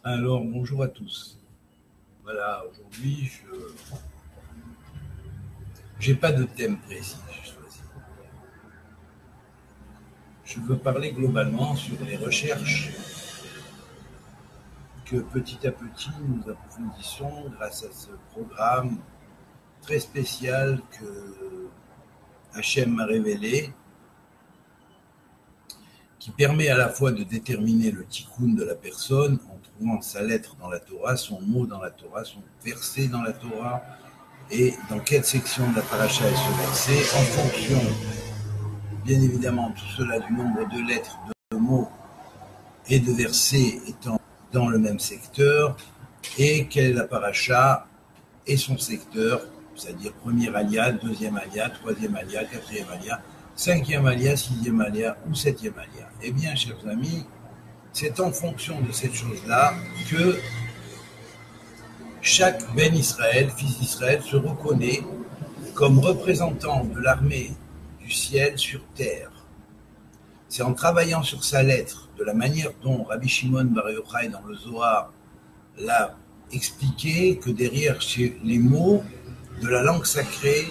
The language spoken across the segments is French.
Alors, bonjour à tous. Voilà, aujourd'hui, je n'ai pas de thème précis que j'ai choisi. Je veux parler globalement sur les recherches que petit à petit nous approfondissons grâce à ce programme très spécial que Hachem m'a révélé, qui permet à la fois de déterminer le tikkun de la personne en trouvant sa lettre dans la Torah, son mot dans la Torah, son verset dans la Torah, et dans quelle section de la paracha est ce verset, en fonction, bien évidemment, tout cela du nombre de lettres, de mots et de versets étant dans le même secteur, et quelle est la paracha et son secteur, c'est-à-dire premier alia, deuxième alia, troisième alia, quatrième alia, cinquième alia, sixième alia ou septième alia. Eh bien, chers amis, c'est en fonction de cette chose-là que chaque Ben Israël, fils d'Israël, se reconnaît comme représentant de l'armée du ciel sur terre. C'est en travaillant sur sa lettre, de la manière dont Rabbi Shimon Bar Yochai dans le Zohar l'a expliqué, que derrière les mots de la langue sacrée,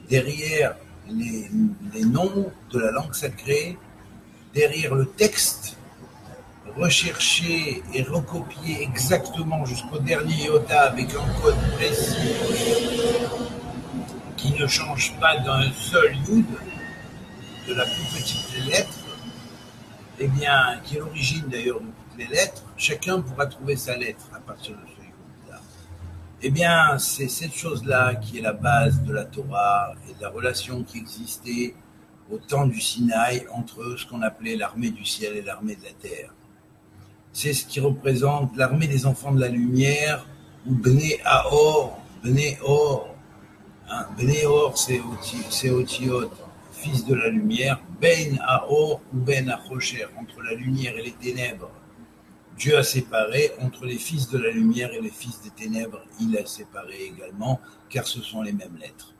derrière les noms de la langue sacrée, derrière le texte, recherché et recopié exactement jusqu'au dernier iota avec un code précis qui ne change pas d'un seul yud, de la plus petite lettre, eh bien, qui est l'origine d'ailleurs de toutes les lettres, chacun pourra trouver sa lettre à partir de ce yud-là. Eh bien, c'est cette chose-là qui est la base de la Torah et de la relation qui existait au temps du Sinaï entre ce qu'on appelait l'armée du ciel et l'armée de la terre. C'est ce qui représente l'armée des enfants de la lumière, ou Bnei Aor, Bnei Or. Hein, Bnei Or, c'est Otiot, fils de la lumière, Ben Aor ou Ben Achocher, entre la lumière et les ténèbres. Dieu a séparé entre les fils de la lumière et les fils des ténèbres, il a séparé également, car ce sont les mêmes lettres.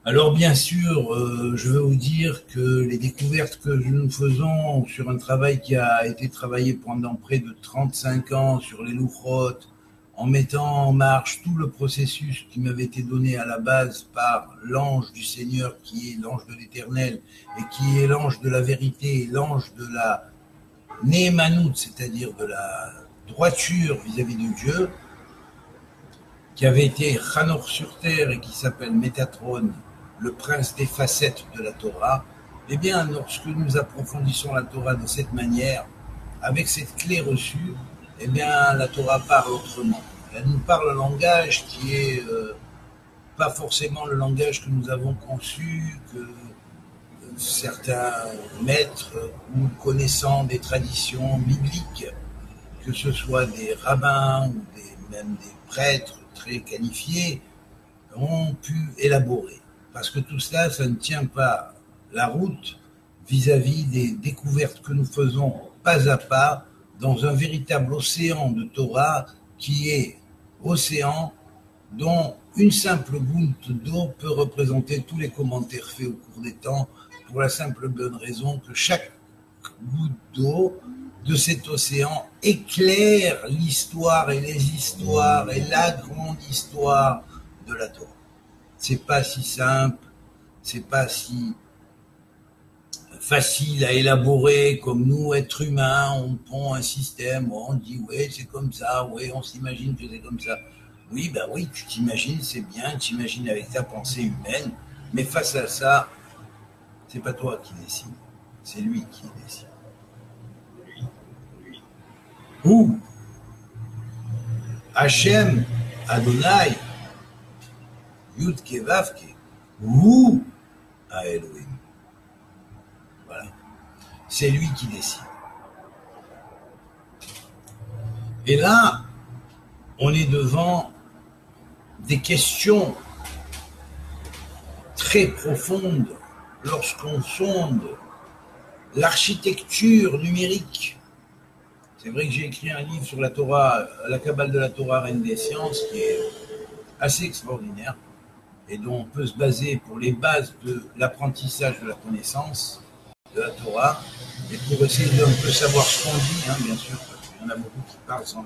Alors bien sûr, je veux vous dire que les découvertes que nous faisons sur un travail qui a été travaillé pendant près de 35 ans sur les louchot, en mettant en marche tout le processus qui m'avait été donné à la base par l'ange du Seigneur, qui est l'ange de l'Éternel, et qui est l'ange de la vérité, l'ange de la Néhémanout, c'est-à-dire de la droiture vis-à-vis de Dieu, qui avait été Chanor sur terre et qui s'appelle Métatron, le prince des facettes de la Torah. Eh bien, lorsque nous approfondissons la Torah de cette manière, avec cette clé reçue, eh bien, la Torah parle autrement. Elle nous parle un langage qui est pas forcément le langage que nous avons conçu, que certains maîtres ou connaissant des traditions bibliques, que ce soit des rabbins ou même des prêtres très qualifiés, ont pu élaborer. Parce que tout cela, ça ne tient pas la route vis-à-vis des découvertes que nous faisons pas à pas dans un véritable océan de Torah qui est océan dont une simple goutte d'eau peut représenter tous les commentaires faits au cours des temps, pour la simple bonne raison que chaque goutte d'eau de cet océan éclaire l'histoire et les histoires et la grande histoire de la Torah. C'est pas si simple, c'est pas si facile à élaborer comme nous, êtres humains, on prend un système, on dit ouais c'est comme ça, ouais on s'imagine que c'est comme ça. Oui, ben oui, tu t'imagines, c'est bien, tu t'imagines avec ta pensée humaine, mais face à ça, c'est pas toi qui décide, c'est lui qui décide. Ou Hachem, Adonai, Yudke Vavke, ou à Elohim. Voilà. C'est lui qui décide. Et là, on est devant des questions très profondes lorsqu'on sonde l'architecture numérique. C'est vrai que j'ai écrit un livre sur la Torah, la Kabbale de la Torah, Reine des Sciences, qui est assez extraordinaire et dont on peut se baser pour les bases de l'apprentissage de la connaissance de la Torah et pour essayer d'un peu savoir ce qu'on dit, hein, bien sûr, parce que Il y en a beaucoup qui parlent sans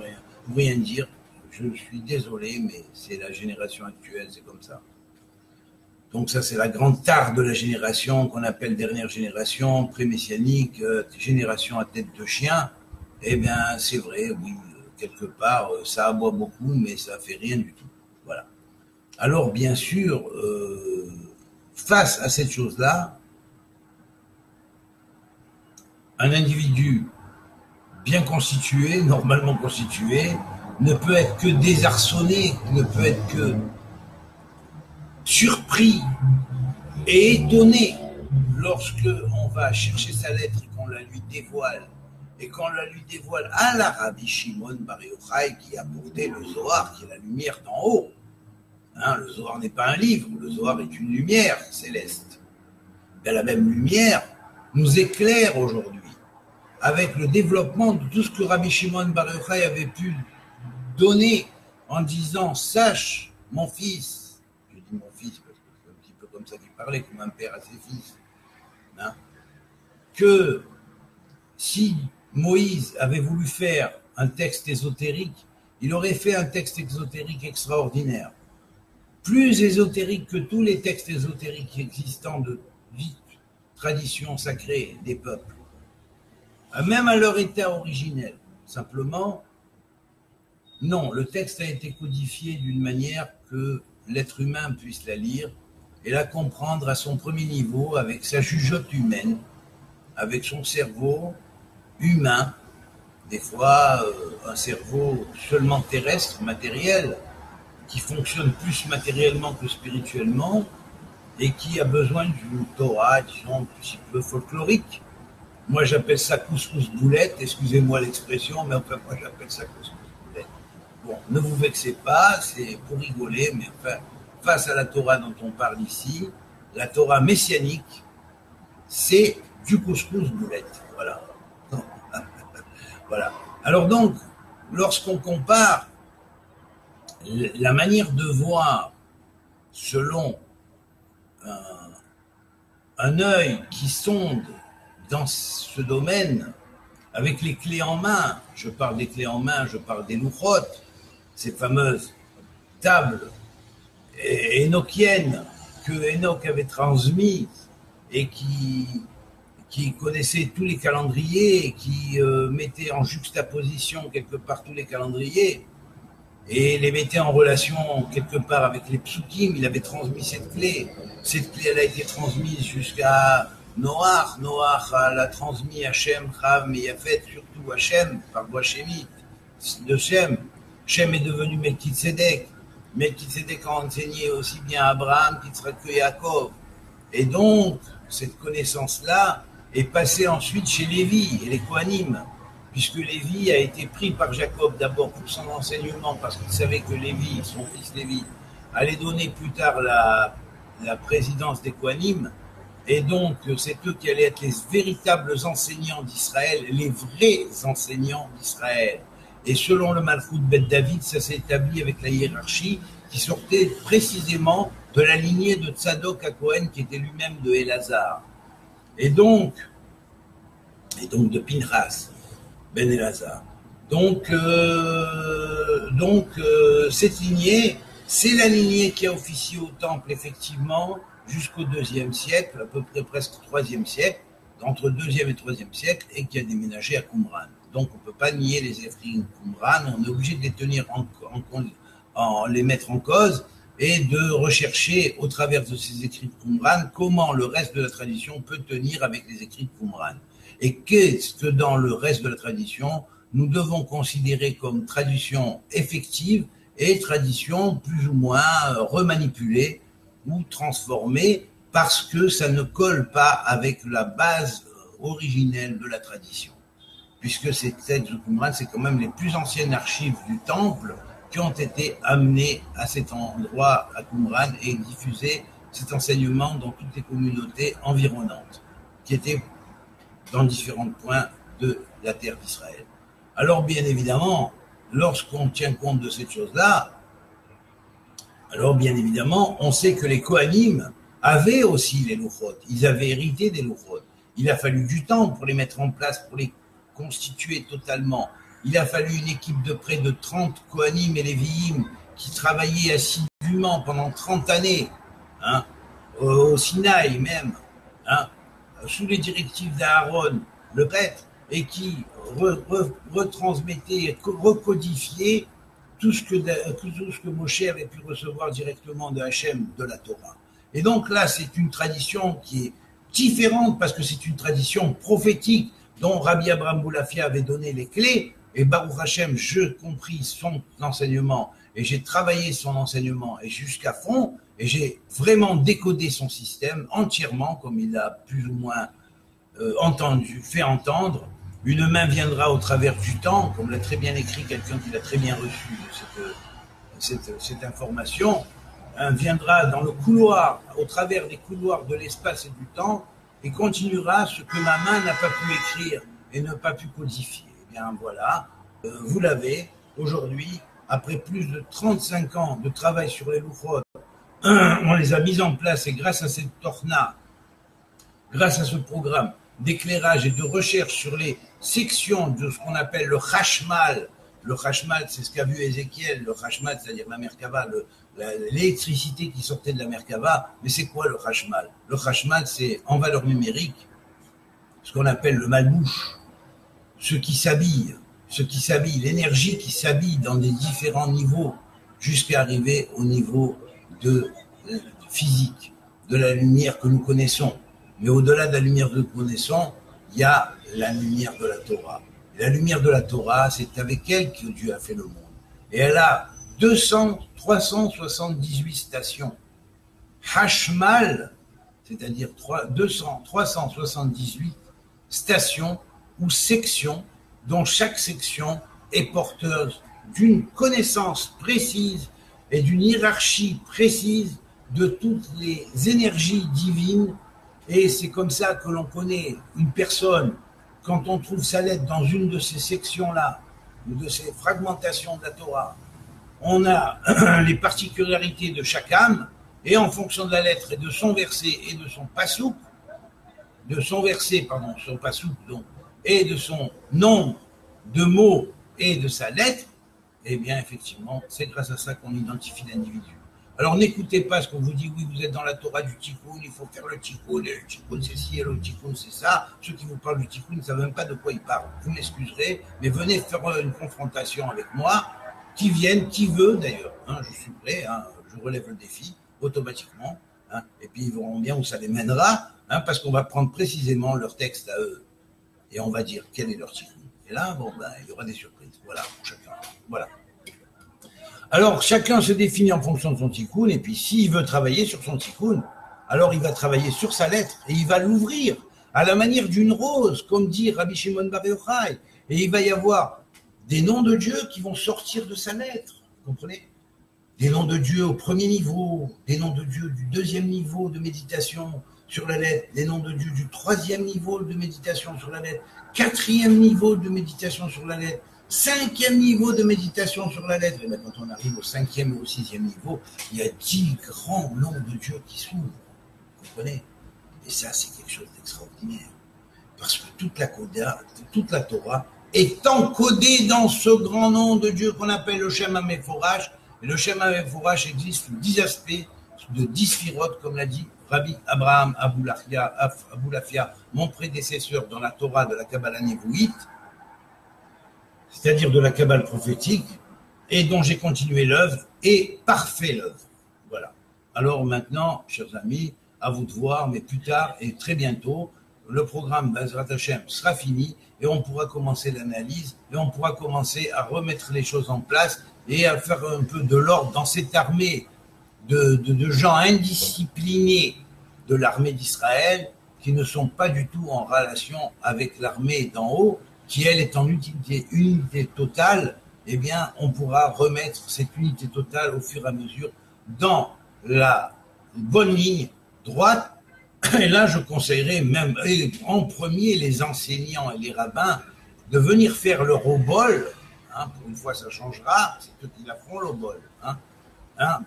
rien dire. Je suis désolé, mais c'est la génération actuelle, c'est comme ça. Donc ça, c'est la grande tare de la génération qu'on appelle dernière génération, pré-messianique, génération à tête de chien. Eh bien, c'est vrai, oui, quelque part, ça aboie beaucoup, mais ça fait rien du tout. Voilà. Alors, bien sûr, face à cette chose-là, un individu bien constitué, normalement constitué, ne peut être que désarçonné, ne peut être que surpris et étonné lorsque on va chercher sa lettre et qu'on la lui dévoile, et qu'on la lui dévoile à la Rabbi Shimon Bar Yochai qui a porté le Zohar, qui est la lumière d'en haut. Hein, le Zohar n'est pas un livre, le Zohar est une lumière céleste. Et la même lumière nous éclaire aujourd'hui, avec le développement de tout ce que Rabbi Shimon Bar Yochai avait pu donner en disant « Sache, mon fils », je dis mon fils parce que c'est un petit peu comme ça qu'il parlait, comme un père à ses fils, hein, que si Moïse avait voulu faire un texte ésotérique, il aurait fait un texte ésotérique extraordinaire, plus ésotérique que tous les textes ésotériques existants de traditions sacrées des peuples, même à leur état originel. Simplement, non, le texte a été codifié d'une manière que l'être humain puisse la lire et la comprendre à son premier niveau, avec sa jugeote humaine, avec son cerveau humain, des fois un cerveau seulement terrestre, matériel, qui fonctionne plus matériellement que spirituellement et qui a besoin d'une Torah, disons, un petit peu folklorique. Moi, j'appelle ça couscous boulette, excusez-moi l'expression, mais enfin, moi, j'appelle ça couscous boulette. Bon, ne vous vexez pas, c'est pour rigoler, mais enfin, face à la Torah dont on parle ici, la Torah messianique, c'est du couscous boulette. Voilà. Voilà. Alors donc, lorsqu'on compare la manière de voir selon un œil qui sonde dans ce domaine avec les clés en main, je parle des clés en main, je parle des louchot, ces fameuses tables énochiennes que Enoch avait transmises et qui connaissait tous les calendriers, qui mettait en juxtaposition quelque part tous les calendriers et les mettait en relation quelque part avec les psukim. Il avait transmis cette clé. Cette clé, elle a été transmise jusqu'à Noach. Noach l'a transmis à Shem, Cham et Yafet, surtout à Shem, par voie shémite de Shem. Shem est devenu Melchizedek. Melchizedek a enseigné aussi bien Abraham qu'Yitzhak que Yaakov. Et donc, cette connaissance-là est passée ensuite chez Lévi et les Kohanim, puisque Lévi a été pris par Jacob d'abord pour son enseignement, parce qu'il savait que Lévi, son fils Lévi, allait donner plus tard la présidence des Kohanim, et donc c'est eux qui allaient être les véritables enseignants d'Israël, les vrais enseignants d'Israël. Et selon le Malchut Bet David, ça s'est établi avec la hiérarchie qui sortait précisément de la lignée de Tzadok à Cohen, qui était lui-même de Elazar. Et donc de Pinchas, Ben Elazar. Donc cette lignée, c'est la lignée qui a officié au temple, effectivement, jusqu'au IIe siècle, à peu près presque IIIe siècle, entre IIe et IIIe siècle, et qui a déménagé à Qumran. Donc on ne peut pas nier les écrits de Qumran, on est obligé de les tenir les mettre en cause, et de rechercher au travers de ces écrits de Qumran comment le reste de la tradition peut tenir avec les écrits de Qumran. Et qu'est-ce que dans le reste de la tradition, nous devons considérer comme tradition effective et tradition plus ou moins remanipulée ou transformée parce que ça ne colle pas avec la base originelle de la tradition. Puisque ces textes de Qumran, c'est quand même les plus anciennes archives du temple qui ont été amenées à cet endroit, à Qumran, et diffuser cet enseignement dans toutes les communautés environnantes, qui étaient dans différents points de la terre d'Israël. Alors, bien évidemment, lorsqu'on tient compte de cette chose-là, alors bien évidemment, on sait que les Kohanim avaient aussi les louchot, ils avaient hérité des louchot. Il a fallu du temps pour les mettre en place, pour les constituer totalement. il a fallu une équipe de près de 30 Kohanim et Lévi'im qui travaillaient assidûment pendant 30 années, hein, au Sinaï même, hein, sous les directives d'Aaron, le prêtre, et qui retransmettait, recodifiait tout ce que Moshe avait pu recevoir directement de Hachem, de la Torah. Et donc là, c'est une tradition qui est différente parce que c'est une tradition prophétique dont Rabbi Abraham Boulafia avait donné les clés. Et Baruch Hashem, je compris son enseignement et j'ai travaillé son enseignement et jusqu'à fond et j'ai vraiment décodé son système entièrement comme il a plus ou moins fait entendre. Une main viendra au travers du temps, comme l'a très bien écrit quelqu'un qui l'a très bien reçu cette information, viendra dans le couloir, au travers des couloirs de l'espace et du temps, et continuera ce que ma main n'a pas pu écrire et n'a pas pu codifier. Eh bien voilà, vous l'avez aujourd'hui, après plus de 35 ans de travail sur les louchot, on les a mis en place et grâce à cette torna, grâce à ce programme d'éclairage et de recherche sur les sections de ce qu'on appelle le Chashmal. Le Chashmal, c'est ce qu'a vu Ézéchiel, le Chashmal, c'est-à-dire la Merkava, l'électricité qui sortait de la Merkava. Mais c'est quoi le Chashmal? Le Chashmal, c'est en valeur numérique ce qu'on appelle le malbouche, ce qui s'habille, l'énergie qui s'habille dans des différents niveaux jusqu'à arriver au niveau de physique, de la lumière que nous connaissons. Mais au-delà de la lumière que nous connaissons, il y a la lumière de la Torah. Et la lumière de la Torah, c'est avec elle que Dieu a fait le monde. Et elle a 378 stations. Hashmal, c'est-à-dire 378 stations ou sections, dont chaque section est porteuse d'une connaissance précise et d'une hiérarchie précise de toutes les énergies divines. Et c'est comme ça que l'on connaît une personne quand on trouve sa lettre dans une de ces sections-là, ou de ces fragmentations de la Torah. On a les particularités de chaque âme, et en fonction de la lettre et de son verset et de son passouk, son passouk, donc, et de son nombre de mots et de sa lettre, eh bien, effectivement, c'est grâce à ça qu'on identifie l'individu. Alors, n'écoutez pas ce qu'on vous dit, oui, vous êtes dans la Torah du Tikkun, il faut faire le Tikkun, et le Tikkun c'est ci, et le Tikkun c'est ça. Ceux qui vous parlent du Tikkun ne savent même pas de quoi ils parlent. Vous m'excuserez, mais venez faire une confrontation avec moi, qui vienne, qui veut d'ailleurs. Hein, je suis prêt, hein, je relève le défi, automatiquement, hein, et puis ils verront bien où ça les mènera, hein, parce qu'on va prendre précisément leur texte à eux, et on va dire quel est leur Tikkun. Et là, bon, ben, il y aura des surprises, voilà, pour chacun. Voilà. Alors, chacun se définit en fonction de son tikkun, et puis s'il veut travailler sur son tikkun, alors il va travailler sur sa lettre, et il va l'ouvrir à la manière d'une rose, comme dit Rabbi Shimon Bar Yochai, et il va y avoir des noms de Dieu qui vont sortir de sa lettre, vous comprenez? Des noms de Dieu au premier niveau, des noms de Dieu du deuxième niveau de méditation sur la lettre, des noms de Dieu du troisième niveau de méditation sur la lettre, quatrième niveau de méditation sur la lettre, cinquième niveau de méditation sur la lettre. Et maintenant, quand on arrive au cinquième et au sixième niveau, il y a 10 grands noms de Dieu qui s'ouvrent. Vous comprenez? Et ça, c'est quelque chose d'extraordinaire. Parce que toute la Torah est encodée dans ce grand nom de Dieu qu'on appelle le Shem HaMeforash. Et le Shem HaMeforash existe sous 10 aspects, de 10 sphirotes, comme l'a dit Rabbi Abraham Aboulafia, mon prédécesseur dans la Torah de la Kabbalah Névouïte, c'est-à-dire de la Kabbale prophétique, et dont j'ai continué l'œuvre et parfait l'œuvre. Voilà. Alors maintenant, chers amis, à vous de voir, mais plus tard et très bientôt, le programme Bezrat Hashem sera fini et on pourra commencer l'analyse et on pourra commencer à remettre les choses en place et à faire un peu de l'ordre dans cette armée de gens indisciplinés de l'armée d'Israël qui ne sont pas du tout en relation avec l'armée d'en haut, qui elle est en unité totale. Eh bien, on pourra remettre cette unité totale au fur et à mesure dans la bonne ligne droite. Et là, je conseillerais même en premier les enseignants et les rabbins de venir faire le robol. Hein, pour une fois, ça changera, c'est eux qui la feront le robol.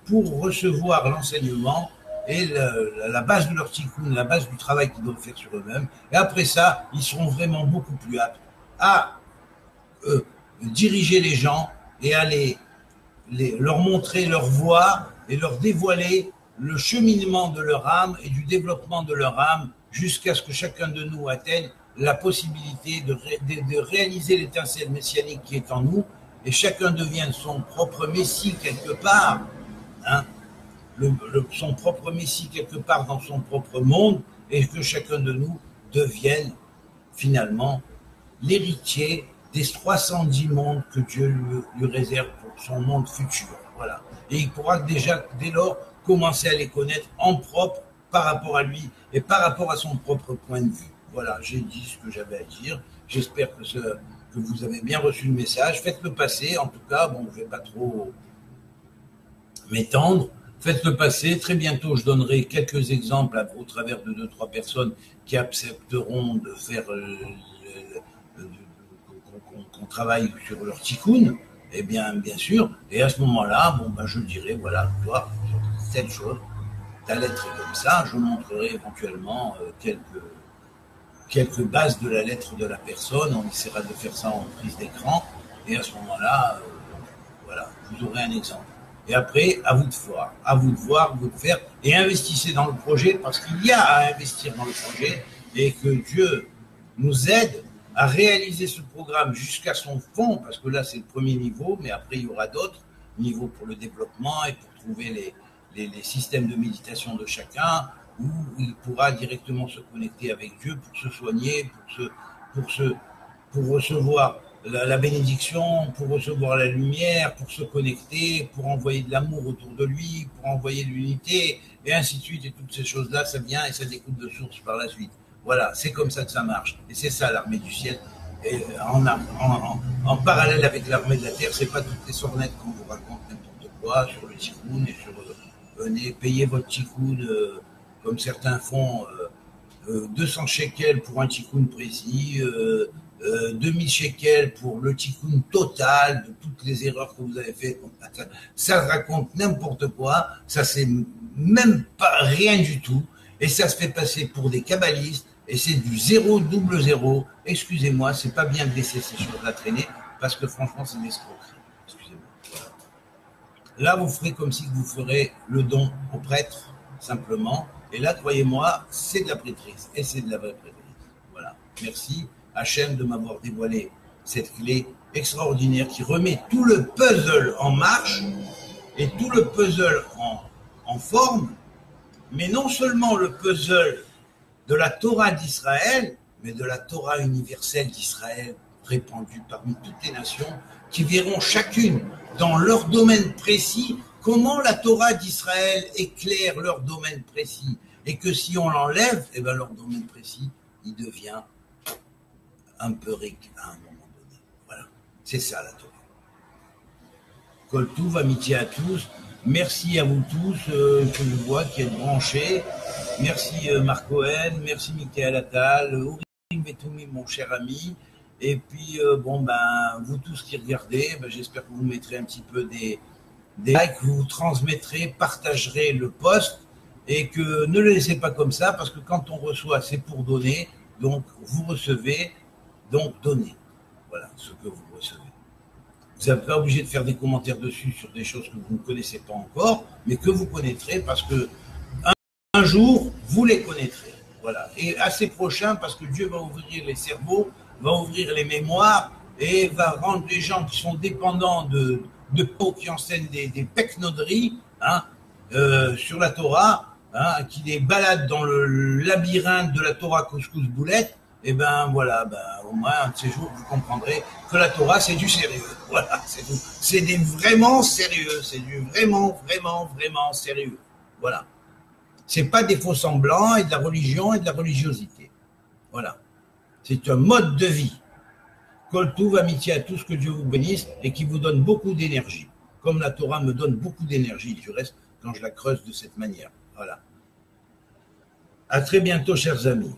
Pour recevoir l'enseignement et la base de leur tikkun, la base du travail qu'ils doivent faire sur eux-mêmes. Et après ça, ils seront vraiment beaucoup plus aptes à diriger les gens et à leur montrer leur voie et leur dévoiler le cheminement de leur âme et du développement de leur âme jusqu'à ce que chacun de nous atteigne la possibilité de réaliser l'étincelle messianique qui est en nous et chacun devienne son propre messie quelque part, hein, son propre messie quelque part dans son propre monde et que chacun de nous devienne finalement l'héritier des 310 mondes que Dieu lui réserve pour son monde futur. Voilà. Et il pourra déjà, dès lors, commencer à les connaître en propre par rapport à lui et par rapport à son propre point de vue. Voilà, j'ai dit ce que j'avais à dire. J'espère que vous avez bien reçu le message. Faites-le passer. En tout cas, bon, je ne vais pas trop m'étendre. Faites-le passer. Très bientôt, je donnerai quelques exemples au travers de 2-3 personnes qui accepteront de faire qu'on travaille sur leur tikkun. Eh bien sûr. Et à ce moment-là, bon, ben, je dirai, voilà, toi, telle chose, ta lettre est comme ça. Je montrerai éventuellement quelques bases de la lettre de la personne. On essaiera de faire ça en prise d'écran. Et à ce moment-là, voilà, vous aurez un exemple. Et après, à vous de voir, vous de faire, et investissez dans le projet, parce qu'il y a à investir dans le projet, et que Dieu nous aide à réaliser ce programme jusqu'à son fond, parce que là, c'est le premier niveau, mais après, il y aura d'autres niveaux pour le développement et pour trouver les systèmes de méditation de chacun, où il pourra directement se connecter avec Dieu pour se soigner, pour recevoir la bénédiction, pour recevoir la lumière, pour se connecter, pour envoyer de l'amour autour de lui, pour envoyer de l'unité, et ainsi de suite. Et toutes ces choses-là, ça vient et ça découle de source par la suite. Voilà, c'est comme ça que ça marche. Et c'est ça l'armée du ciel. Et en parallèle avec l'armée de la terre, c'est pas toutes les sornettes qu'on vous raconte n'importe quoi sur le tikkun et sur venez payer votre tikkun comme certains font 200 shekels pour un tikkun précis, 2000 shekels pour le tikkun total de toutes les erreurs que vous avez faites. Ça raconte n'importe quoi, ça c'est même pas rien du tout, et ça se fait passer pour des kabbalistes, et c'est du 0 double 0. Excusez-moi, c'est pas bien de laisser ces choses-là traîner, parce que franchement c'est une escroquerie. Excusez-moi. Voilà. Là vous ferez comme si vous ferez le don au prêtre, simplement, et là croyez-moi, c'est de la prêtrise, et c'est de la vraie prêtrise. Voilà, merci Hachem de m'avoir dévoilé cette clé extraordinaire qui remet tout le puzzle en marche et tout le puzzle en forme, mais non seulement le puzzle de la Torah d'Israël, mais de la Torah universelle d'Israël répandue parmi toutes les nations qui verront chacune dans leur domaine précis comment la Torah d'Israël éclaire leur domaine précis et que si on l'enlève, eh ben leur domaine précis, il devient un peu réglé à un moment donné. Voilà, c'est ça la Torah. Kol Touv, amitié à tous. Merci à vous tous que je vois qui êtes branchés. Merci Marc Cohen, merci Michael Attal, Ourim Betoumi, mon cher ami. Et puis, bon, ben, vous tous qui regardez, ben, j'espère que vous mettrez un petit peu des likes, vous transmettrez, partagerez le post et que ne le laissez pas comme ça parce que quand on reçoit, c'est pour donner. Donc, vous recevez, donc donnez. Voilà ce que vous recevez. Vous n'êtes pas obligé de faire des commentaires dessus sur des choses que vous ne connaissez pas encore, mais que vous connaîtrez parce que un jour, vous les connaîtrez. Voilà. Et assez prochain, parce que Dieu va ouvrir les cerveaux, va ouvrir les mémoires et va rendre les gens qui sont dépendants de peaux qui enseignent des pecnoderies hein, sur la Torah, hein, qui les baladent dans le labyrinthe de la Torah couscous boulette, et ben voilà, ben, au moins un de ces jours, vous comprendrez que la Torah, c'est du sérieux. Voilà, c'est tout. C'est du vraiment sérieux, c'est du vraiment, vraiment, vraiment sérieux. Voilà. C'est pas des faux semblants et de la religion et de la religiosité. Voilà. C'est un mode de vie. Kol Touv, amitié à tous, que Dieu vous bénisse et qui vous donne beaucoup d'énergie. Comme la Torah me donne beaucoup d'énergie, du reste, quand je la creuse de cette manière. Voilà. À très bientôt, chers amis.